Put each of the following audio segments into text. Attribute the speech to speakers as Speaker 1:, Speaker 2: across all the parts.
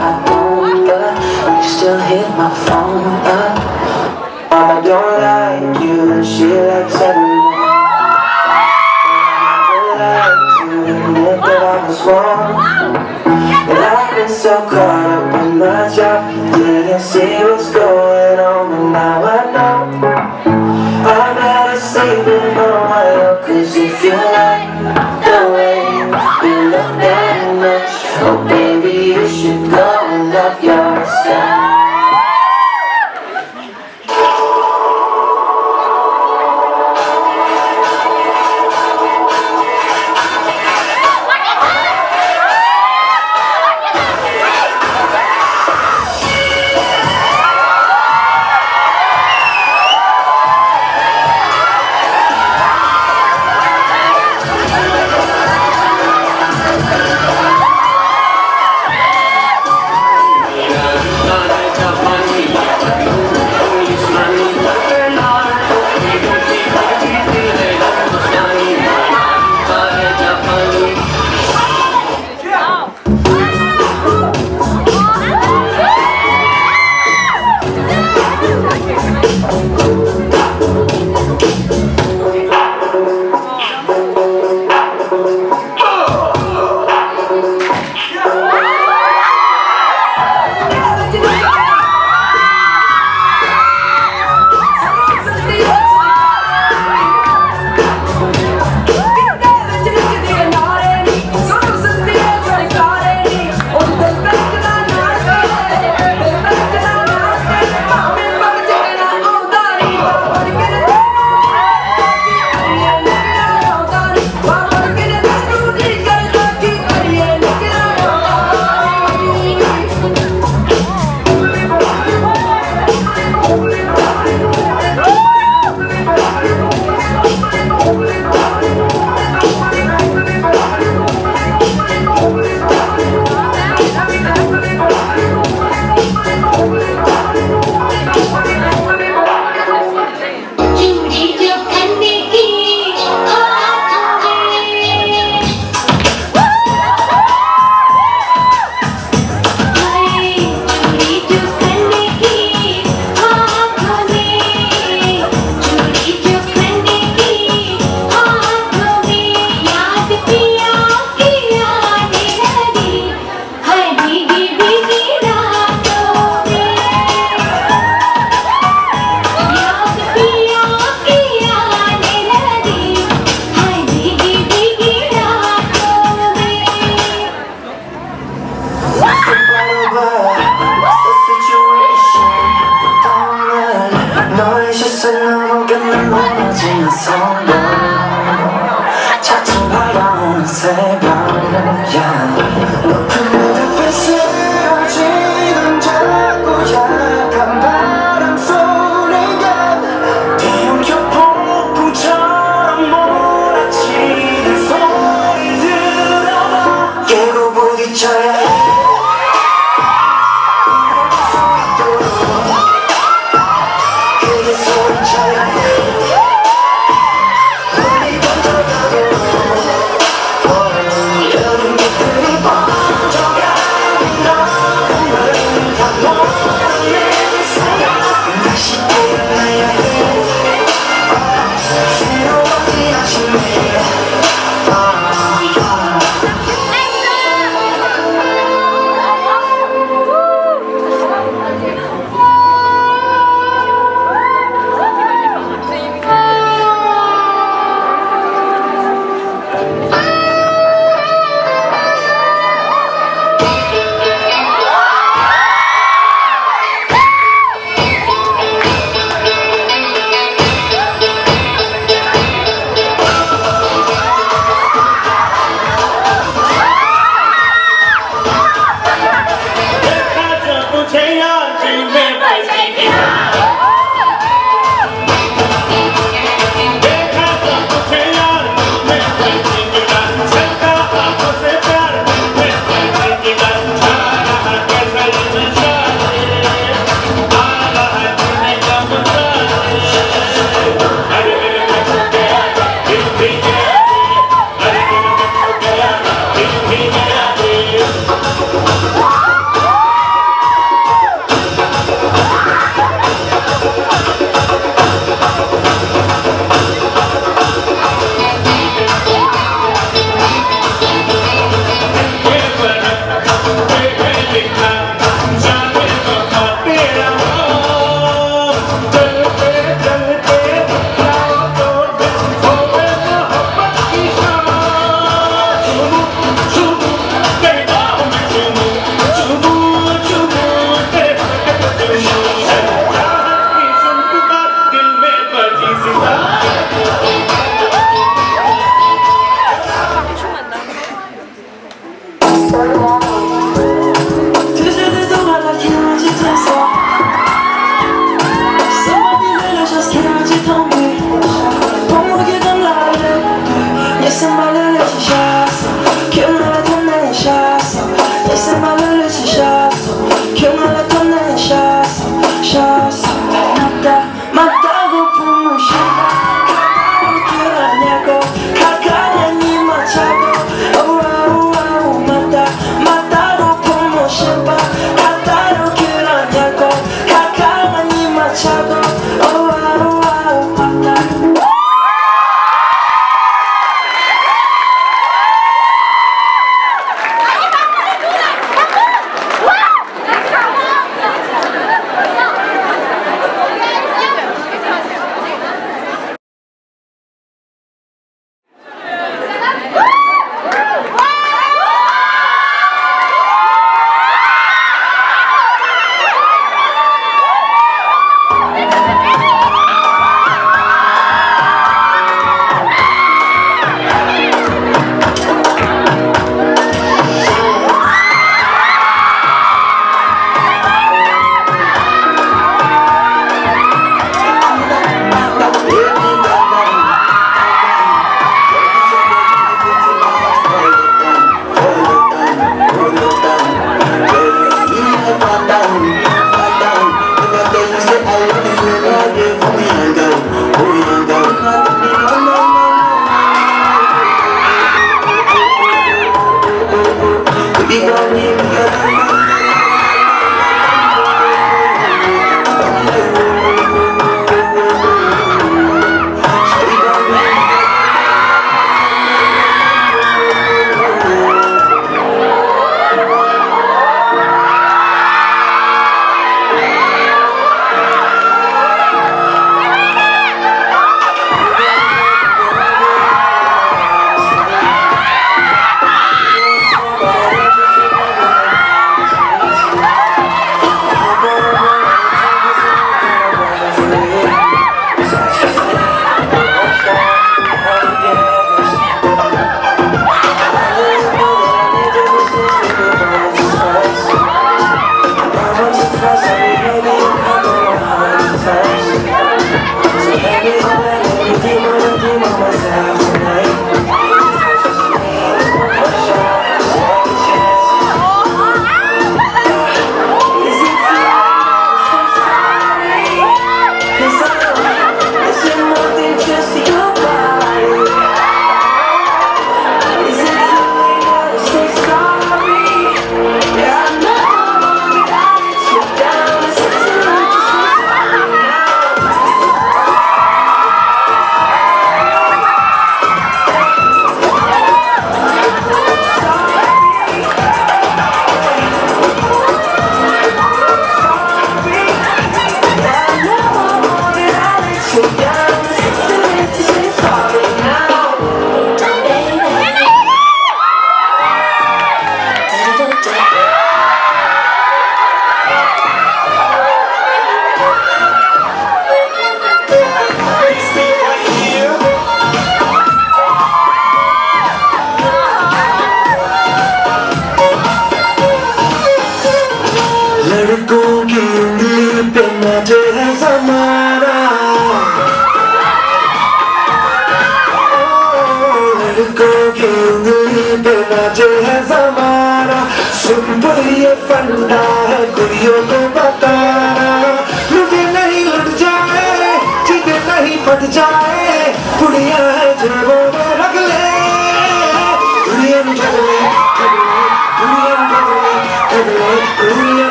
Speaker 1: I don't, but you still hit my phone up. Mama don't like you and she likes everyone. I never liked you, admit that I was wrong. And I've been so caught up in my job, didn't see what's going on, but now I know I better save it on my love. Cause if you like the way you look that much, oh baby you should go and love yourself.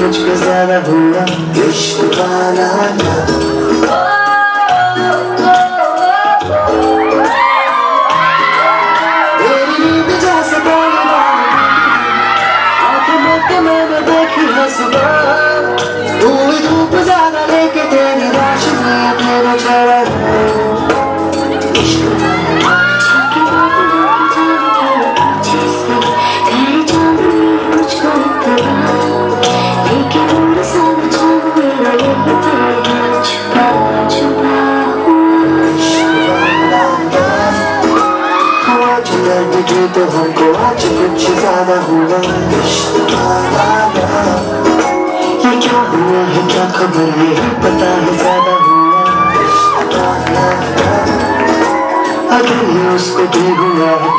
Speaker 1: मुझको ज्यादा हुआ इश्क वाला ना। तेरी नींद जैसे पहली बार आंखें मूंद के मैंने देखी है सुबह, धूल धूप ज्यादा लेके तेरी रोशनी तेरे चेहरे इश्क वाला।
Speaker 2: जाके बात लेके जाने के पीछे से तेरी चांदनी मुझको इतना, लेकिन उड़ सारा चांद मेरा यही पे है छुपा छुपा हुआ
Speaker 1: इश्क वाला हुआ जो दर्द की तो हमको आज कुछ ज्यादा हुआ इश्क वाला। ये क्या हुआ है क्या खबर नहीं पता है ज्यादा हुआ इश्क वाला। अगर ये उसको भी हुआ है